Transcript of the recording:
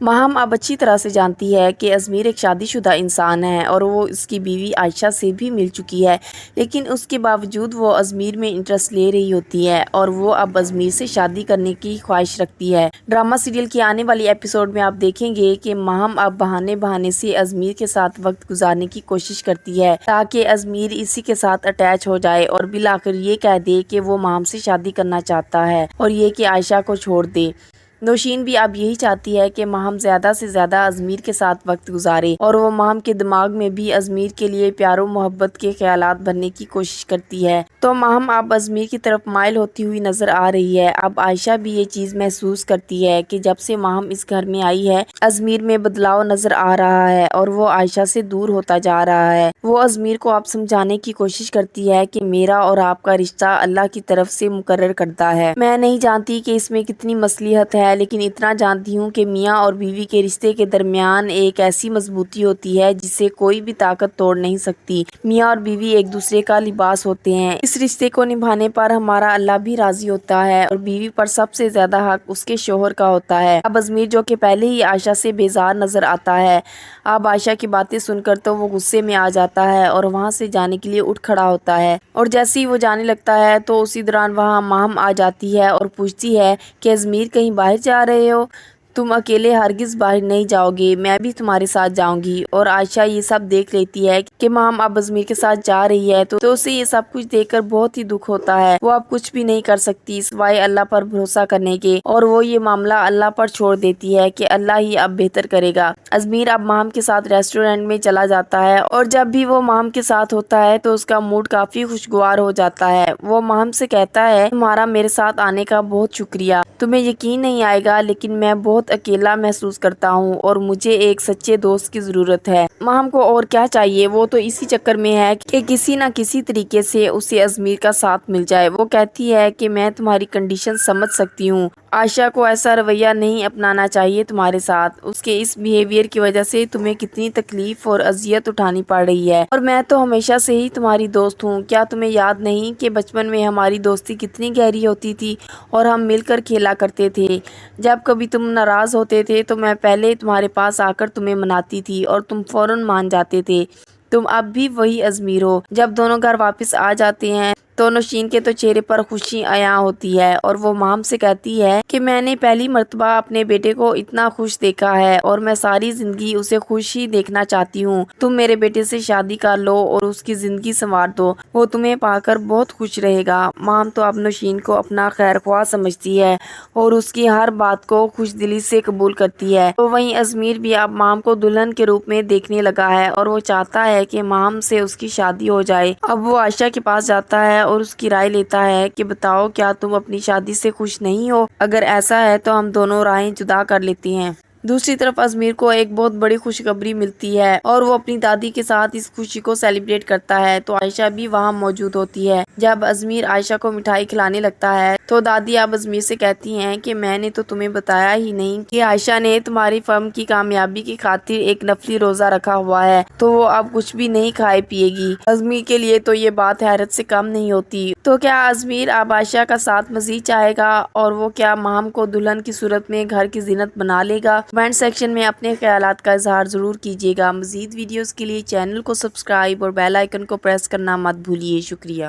ماہم اب اچھی طرح سے جانتی ہے کہ ازمیر ایک شادی شدہ انسان ہے اور وہ اس کی بیوی عائشہ سے بھی مل چکی ہے، لیکن اس کے باوجود وہ ازمیر میں انٹرسٹ لے رہی ہوتی ہے اور وہ اب ازمیر سے شادی کرنے کی خواہش رکھتی ہے۔ ڈرامہ سیریل کی آنے والی ایپیسوڈ میں آپ دیکھیں گے کہ ماہم اب بہانے سے ازمیر کے ساتھ وقت گزارنے کی کوشش کرتی ہے تاکہ ازمیر اسی کے ساتھ اٹیچ ہو جائے اور بالآخر یہ کہہ دے کہ وہ ماہم سے شادی کرنا چاہتا ہے اور یہ کہ عائشہ کو چھوڑ دے۔ نوشین بھی اب یہی چاہتی ہے کہ ماہم زیادہ سے زیادہ ازمیر کے ساتھ وقت گزارے اور وہ ماہم کے دماغ میں بھی ازمیر کے لیے پیار و محبت کے خیالات بھرنے کی کوشش کرتی ہے، تو ماہم اب ازمیر کی طرف مائل ہوتی ہوئی نظر آ رہی ہے۔ اب عائشہ بھی یہ چیز محسوس کرتی ہے کہ جب سے ماہم اس گھر میں آئی ہے ازمیر میں بدلاؤ نظر آ رہا ہے اور وہ عائشہ سے دور ہوتا جا رہا ہے۔ وہ ازمیر کو اب سمجھانے کی کوشش کرتی ہے کہ میرا اور آپ کا رشتہ اللہ کی طرف سے مقرر کردہ ہے۔ میں نہیں جانتی کہ اس میں کتنی مصلحت ہے، لیکن اتنا جانتی ہوں کہ میاں اور بیوی کے رشتے کے درمیان ایک ایسی مضبوطی ہوتی ہے جسے کوئی بھی طاقت توڑ نہیں سکتی۔ میاں اور بیوی ایک دوسرے کا لباس ہوتے ہیں۔ اس رشتے کو نبھانے پر ہمارا اللہ بھی راضی ہوتا ہے اور بیوی پر سب سے زیادہ حق اس کے شوہر کا ہوتا ہے۔ اب ازمیر جو کہ پہلے ہی عائشہ سے بیزار نظر آتا ہے، اب عائشہ کی باتیں سن کر تو وہ غصے میں آ جاتا ہے اور وہاں سے جانے کے لیے اٹھ کھڑا ہوتا ہے، اور جیسے ہی وہ جانے لگتا ہے تو اسی دوران وہاں ماہم آ جاتی ہے اور پوچھتی ہے کہ ازمیر کہیں باہر جا رہے ہو؟ تم اکیلے ہرگز باہر نہیں جاؤ گے، میں بھی تمہارے ساتھ جاؤں گی۔ اور عائشہ یہ سب دیکھ لیتی ہے کہ ماہم اب ازمیر کے ساتھ جا رہی ہے تو اسے یہ سب کچھ دیکھ کر بہت ہی دکھ ہوتا ہے۔ وہ اب کچھ بھی نہیں کر سکتی سوائے اللہ پر بھروسہ کرنے کے، اور وہ یہ معاملہ اللہ پر چھوڑ دیتی ہے کہ اللہ ہی اب بہتر کرے گا۔ ازمیر اب ماہم کے ساتھ ریسٹورینٹ میں چلا جاتا ہے اور جب بھی وہ ماہم کے ساتھ ہوتا ہے تو اس کا موڈ کافی خوشگوار ہو جاتا ہے۔ وہ ماہم سے کہتا ہے تمہارا میرے ساتھ آنے کا بہت شکریہ، تمہیں یقین نہیں آئے گا لیکن میں بہت اکیلا محسوس کرتا ہوں اور مجھے ایک سچے دوست کی ضرورت ہے۔ ماہم کو اور کیا چاہیے، وہ تو اسی چکر میں ہے کہ کسی نہ کسی طریقے سے اسے ازمیر کا ساتھ مل جائے۔ وہ کہتی ہے کہ میں تمہاری کنڈیشن سمجھ سکتی ہوں، عائشہ کو ایسا رویہ نہیں اپنانا چاہیے تمہارے ساتھ، اس کے اس بیہیویئر کی وجہ سے تمہیں کتنی تکلیف اور اذیت اٹھانی پڑ رہی ہے، اور میں تو ہمیشہ سے ہی تمہاری دوست ہوں۔ کیا تمہیں یاد نہیں کہ بچپن میں ہماری دوستی کتنی گہری ہوتی تھی اور ہم مل کر کھیلا کرتے تھے؟ جب کبھی تم ناراض ہوتے تھے تو میں پہلے تمہارے پاس آ کر تمہیں مناتی تھی اور تم فوراً مان جاتے تھے۔ تم اب بھی وہی ازمیر ہو۔ جب دونوں گھر واپس آ جاتے ہیں تو نوشین کے تو چہرے پر خوشی عیاں ہوتی ہے اور وہ ماہم سے کہتی ہے کہ میں نے پہلی مرتبہ اپنے بیٹے کو اتنا خوش دیکھا ہے اور میں ساری زندگی اسے خوش ہی دیکھنا چاہتی ہوں۔ تم میرے بیٹے سے شادی کر لو اور اس کی زندگی سنوار دو، وہ تمہیں پا کر بہت خوش رہے گا۔ ماہم تو اب نوشین کو اپنا خیر خواہ سمجھتی ہے اور اس کی ہر بات کو خوش دلی سے قبول کرتی ہے۔ تو وہیں ازمیر بھی اب ماہم کو دلہن کے روپ میں دیکھنے لگا ہے اور وہ چاہتا ہے کہ ماہم سے اس کی شادی ہو جائے۔ اب وہ عائشہ کے پاس جاتا ہے اور اس کی رائے لیتا ہے کہ بتاؤ کیا تم اپنی شادی سے خوش نہیں ہو؟ اگر ایسا ہے تو ہم دونوں راہیں جدا کر لیتے ہیں۔ دوسری طرف ازمیر کو ایک بہت بڑی خوشخبری ملتی ہے اور وہ اپنی دادی کے ساتھ اس خوشی کو سیلیبریٹ کرتا ہے، تو عائشہ بھی وہاں موجود ہوتی ہے۔ جب ازمیر عائشہ کو مٹھائی کھلانے لگتا ہے تو دادی اب ازمیر سے کہتی ہیں کہ میں نے تو تمہیں بتایا ہی نہیں کہ عائشہ نے تمہاری فرم کی کامیابی کی خاطر ایک نفلی روزہ رکھا ہوا ہے، تو وہ اب کچھ بھی نہیں کھائے پیے گی۔ ازمیر کے لیے تو یہ بات حیرت سے کم نہیں ہوتی۔ تو کیا ازمیر اب عائشہ کا ساتھ مزید چاہے گا اور وہ کیا ماہم کو دلہن کی صورت میں گھر کی زینت بنا لے گا؟ کمنٹ سیکشن میں اپنے خیالات کا اظہار ضرور کیجیے گا۔ مزید ویڈیوز کے لیے چینل کو سبسکرائب اور بیل آئیکن کو پریس کرنا مت بھولیے۔ شکریہ۔